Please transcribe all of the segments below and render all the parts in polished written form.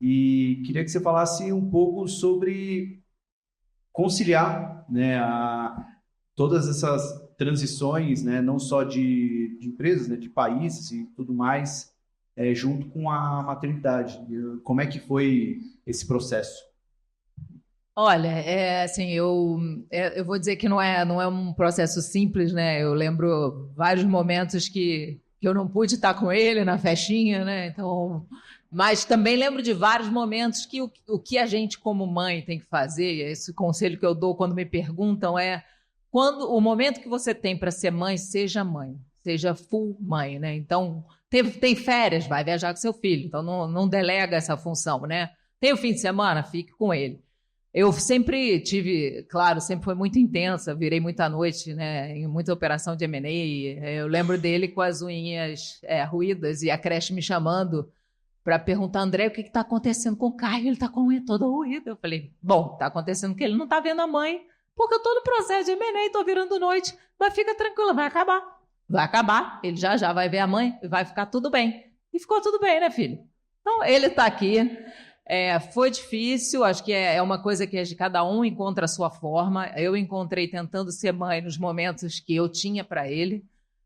e queria que você falasse um pouco sobre conciliar, né, todas essas transições, né, não só de empresas, né, de países e tudo mais, junto com a maternidade. Como é que foi esse processo? Olha, assim, eu vou dizer que não é um processo simples, né? Eu lembro vários momentos que eu não pude estar com ele na festinha, né? Então, mas também lembro de vários momentos que o que a gente como mãe tem que fazer, esse conselho que eu dou quando me perguntam é quando o momento que você tem para ser mãe, seja full mãe, né? Então, tem férias, vai viajar com seu filho, então não delega essa função, né? Tem o fim de semana, fique com ele. Eu sempre tive, claro, sempre foi muito intensa, virei muita noite, né, em muita operação de M&A. Eu lembro dele com as unhas ruídas e a creche me chamando para perguntar, André, o que está acontecendo com o Caio? Ele está com a unha toda ruída. Eu falei, bom, está acontecendo que ele não está vendo a mãe, porque eu estou no processo de M&A, estou virando noite, mas fica tranquila, vai acabar. Vai acabar, ele já vai ver a mãe e vai ficar tudo bem. E ficou tudo bem, né, filho? Então, ele está aqui. Foi difícil, acho que é uma coisa que cada um encontra a sua forma. Eu encontrei tentando ser mãe nos momentos que eu tinha para ele.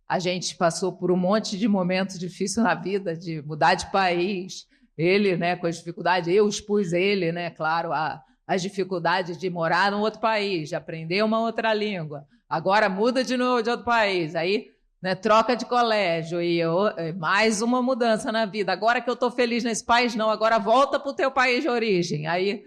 A gente passou por um monte de momentos difíceis na vida, de mudar de país, ele, né, com as dificuldades, eu expus ele, né, claro, as dificuldades de morar num outro país, de aprender uma outra língua. Agora muda de novo de outro país, aí, né, troca de colégio e mais uma mudança na vida. Agora que eu estou feliz nesse país, não, agora volta para o teu país de origem. Aí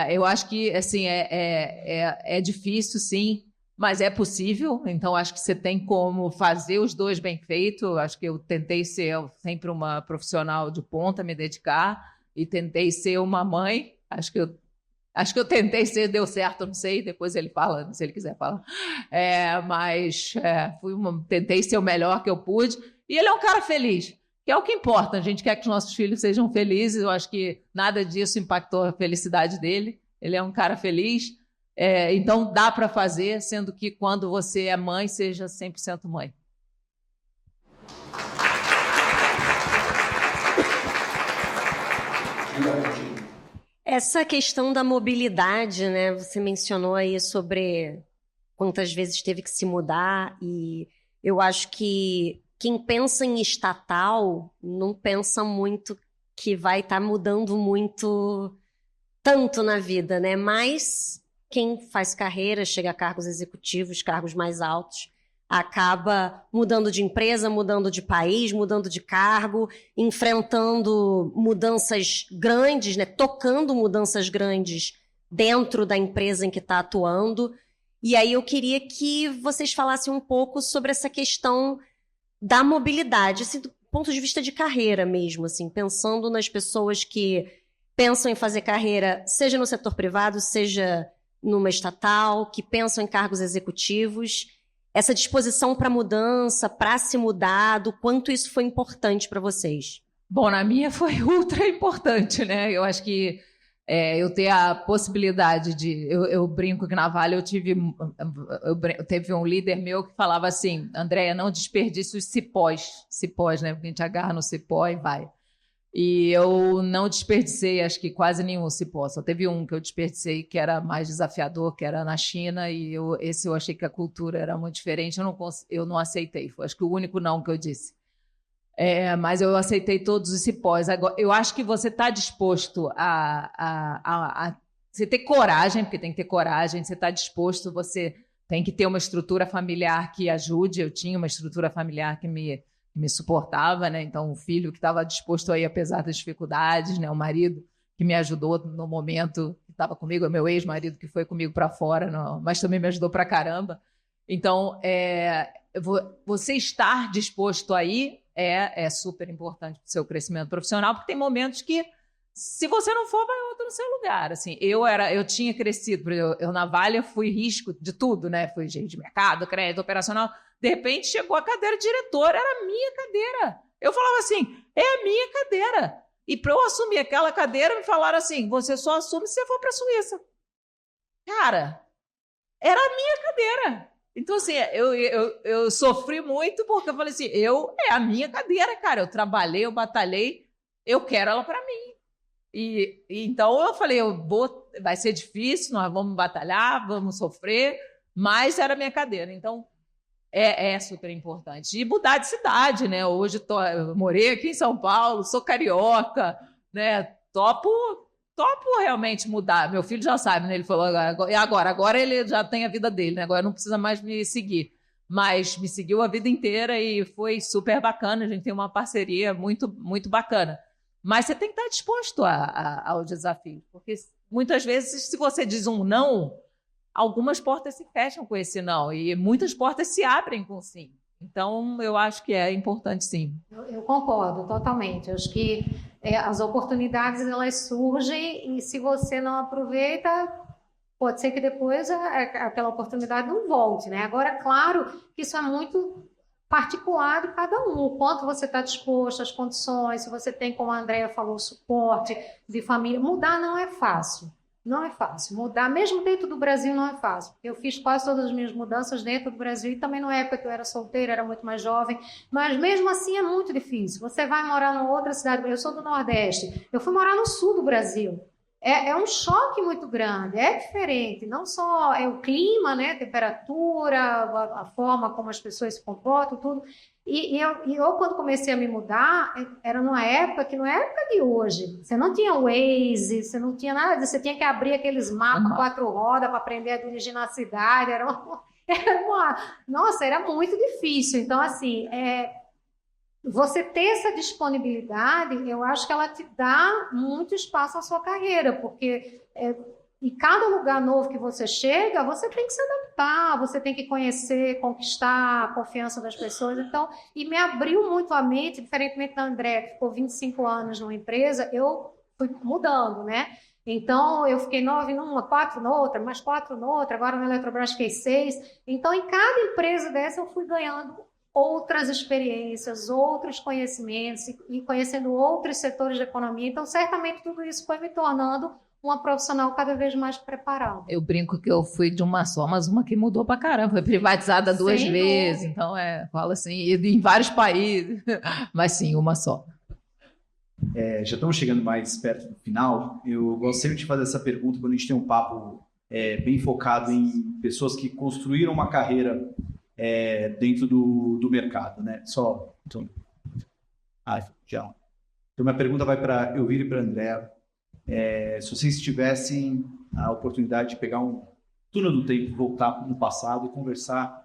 eu acho que assim, é difícil, sim, mas é possível. Então, acho que você tem como fazer os dois bem feitos. Acho que eu tentei ser sempre uma profissional de ponta, me dedicar, e tentei ser uma mãe. Acho que eu tentei ser, deu certo, não sei, depois ele fala, se ele quiser falar. Mas tentei ser o melhor que eu pude. E ele é um cara feliz, que é o que importa. A gente quer que os nossos filhos sejam felizes. Eu acho que nada disso impactou a felicidade dele. Ele é um cara feliz. Então dá para fazer, sendo que quando você é mãe, seja 100% mãe. Essa questão da mobilidade, né? Você mencionou aí sobre quantas vezes teve que se mudar, e eu acho que quem pensa em estatal não pensa muito que vai estar mudando muito tanto na vida, né? Mas quem faz carreira, chega a cargos executivos, cargos mais altos, acaba mudando de empresa, mudando de país, mudando de cargo, enfrentando mudanças grandes, né? Tocando mudanças grandes dentro da empresa em que está atuando. E aí eu queria que vocês falassem um pouco sobre essa questão da mobilidade, assim, do ponto de vista de carreira mesmo, assim, pensando nas pessoas que pensam em fazer carreira, seja no setor privado, seja numa estatal, que pensam em cargos executivos. Essa disposição para mudança, para se mudar, do quanto isso foi importante para vocês? Bom, na minha foi ultra importante, né? Eu acho que eu ter a possibilidade de... Eu brinco que na Vale teve um líder meu que falava assim, Andréia, não desperdice os cipós, né? Porque a gente agarra no cipó e vai. E eu não desperdicei, acho que quase nenhum cipó. Só teve um que eu desperdicei, que era mais desafiador, que era na China, e esse eu achei que a cultura era muito diferente, eu não aceitei. Foi, acho que o único não que eu disse. Mas eu aceitei todos os cipós. Agora, eu acho que você está disposto você ter coragem, porque tem que ter coragem, você está disposto, você tem que ter uma estrutura familiar que ajude. Eu tinha uma estrutura familiar que me suportava, né? Então, o filho que estava disposto aí, apesar das dificuldades, né? O marido que me ajudou no momento que estava comigo, meu ex-marido que foi comigo para fora, mas também me ajudou para caramba. Então, você estar disposto aí é super importante para o seu crescimento profissional, porque tem momentos que, se você não for, vai outro no seu lugar. Assim, eu tinha crescido, por exemplo, eu na Vale fui risco de tudo, né? Fui gerente de mercado, crédito, operacional. De repente chegou a cadeira de diretor, era a minha cadeira. Eu falava assim, é a minha cadeira. E para eu assumir aquela cadeira, me falaram assim, você só assume se você for para a Suíça. Cara, era a minha cadeira. Então, assim, eu sofri muito porque eu falei assim, é a minha cadeira, cara. Eu trabalhei, eu batalhei, eu quero ela para mim. Então eu falei, vai ser difícil, nós vamos batalhar, vamos sofrer, mas era a minha cadeira. Então é super importante. E mudar de cidade, né? Hoje eu morei aqui em São Paulo, sou carioca, né? Topo realmente mudar. Meu filho já sabe, né? Ele falou agora ele já tem a vida dele, né? Agora não precisa mais me seguir. Mas me seguiu a vida inteira e foi super bacana. A gente tem uma parceria muito, muito bacana. Mas você tem que estar disposto ao desafio, porque muitas vezes, se você diz um não, algumas portas se fecham com esse não e muitas portas se abrem com sim. Então, eu acho que é importante, sim. Eu concordo totalmente. Eu acho que as oportunidades elas surgem e se você não aproveita, pode ser que depois aquela oportunidade não volte, né? Agora, claro que isso é muito particular de cada um, o quanto você está disposto, as condições, se você tem, como a Andrea falou, suporte de família. Mudar não é fácil. Não é fácil. Mudar, mesmo dentro do Brasil, não é fácil. Eu fiz quase todas as minhas mudanças dentro do Brasil e também na época que eu era solteira, era muito mais jovem. Mas mesmo assim é muito difícil. Você vai morar em outra cidade. Eu sou do Nordeste. Eu fui morar no sul do Brasil. É um choque muito grande, é diferente, não só o clima, né, a temperatura, a forma como as pessoas se comportam, tudo. E eu, quando comecei a me mudar, era numa época que não é a época de hoje. Você não tinha Waze, você não tinha nada, você tinha que abrir aqueles mapas 4 rodas para aprender a dirigir na cidade. Nossa, era muito difícil. Então, assim, você ter essa disponibilidade, eu acho que ela te dá muito espaço na sua carreira, porque em cada lugar novo que você chega, você tem que se adaptar, você tem que conhecer, conquistar a confiança das pessoas. Então, e me abriu muito a mente, diferentemente da André, que ficou 25 anos numa empresa, eu fui mudando, né? Então, eu fiquei 9 numa, 4 noutra, mais 4 noutra, agora na Eletrobras fiquei 6. Então, em cada empresa dessa, eu fui ganhando outras experiências, outros conhecimentos e conhecendo outros setores da economia. Então, certamente, tudo isso foi me tornando uma profissional cada vez mais preparada. Eu brinco que eu fui de uma só, mas uma que mudou pra caramba. Foi privatizada 2 vezes. Então, fala assim, em vários países. Mas sim, uma só. Já estamos chegando mais perto do final. Eu gosto sempre de fazer essa pergunta quando a gente tem um papo bem focado em pessoas que construíram uma carreira dentro do mercado, né? Então, minha pergunta vai para Elvira e para a Andrea. Se vocês tivessem a oportunidade de pegar um túnel do tempo, voltar no passado e conversar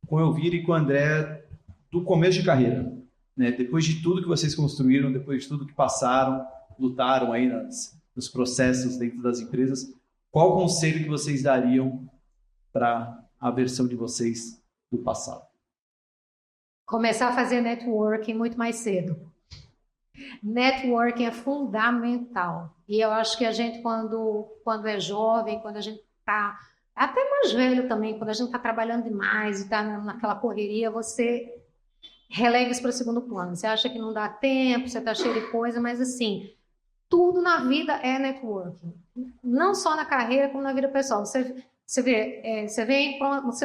com a Elvira e com a Andrea do começo de carreira, né? Depois de tudo que vocês construíram, depois de tudo que passaram, lutaram aí nos processos dentro das empresas, qual o conselho que vocês dariam para a versão de vocês do passado? Começar a fazer networking muito mais cedo. Networking é fundamental. E eu acho que a gente, quando é jovem, quando a gente está até mais velho também, quando a gente está trabalhando demais e está naquela correria, você relega isso para o segundo plano. Você acha que não dá tempo, você está cheio de coisa, mas assim, tudo na vida é networking. Não só na carreira, como na vida pessoal. Você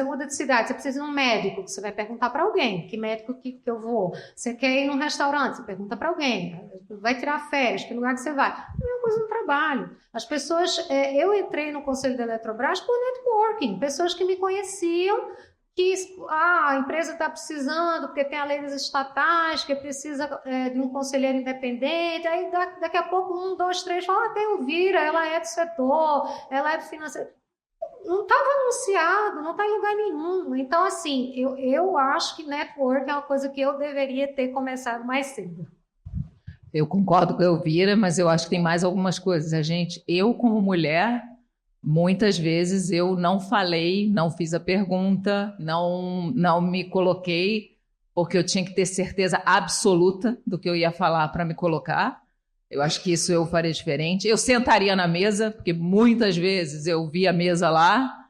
muda de cidade, você precisa de um médico, você vai perguntar para alguém, que médico que eu vou. Você quer ir num restaurante, você pergunta para alguém. Vai tirar férias, que lugar que você vai? A mesma coisa no trabalho. As pessoas, eu entrei no Conselho da Eletrobras por networking, pessoas que me conheciam, que a empresa está precisando, porque tem a lei das estatais, que precisa de um conselheiro independente, aí daqui a pouco 1, 2, 3 falam, tem Elvira, ela é do setor, ela é do financeiro. Não estava anunciado, não está em lugar nenhum. Então, assim, eu acho que network é uma coisa que eu deveria ter começado mais cedo. Eu concordo com a Elvira, mas eu acho que tem mais algumas coisas. Eu como mulher, muitas vezes eu não falei, não fiz a pergunta, não me coloquei, porque eu tinha que ter certeza absoluta do que eu ia falar para me colocar. Eu acho que isso eu faria diferente. Eu sentaria na mesa, porque muitas vezes eu via a mesa lá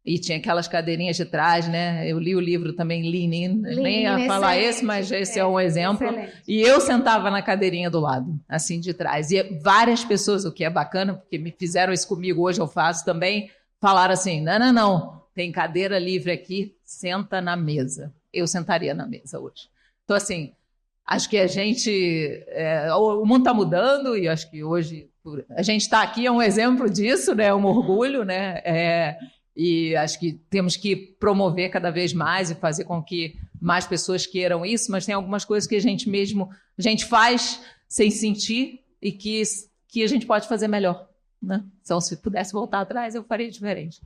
e tinha aquelas cadeirinhas de trás, né? Eu li o livro também, Lean In, nem ia falar esse, mas esse é um exemplo. Excelente. E eu sentava na cadeirinha do lado, assim, de trás. E várias pessoas, o que é bacana, porque me fizeram isso comigo, hoje eu faço também, falaram assim, não, tem cadeira livre aqui, senta na mesa. Eu sentaria na mesa hoje. Então, assim, Acho que o mundo está mudando e acho que hoje a gente está aqui é um exemplo disso, né? É um orgulho, né? E acho que temos que promover cada vez mais e fazer com que mais pessoas queiram isso, mas tem algumas coisas que a gente faz sem sentir e que a gente pode fazer melhor, né? Então, se pudesse voltar atrás, eu faria diferente.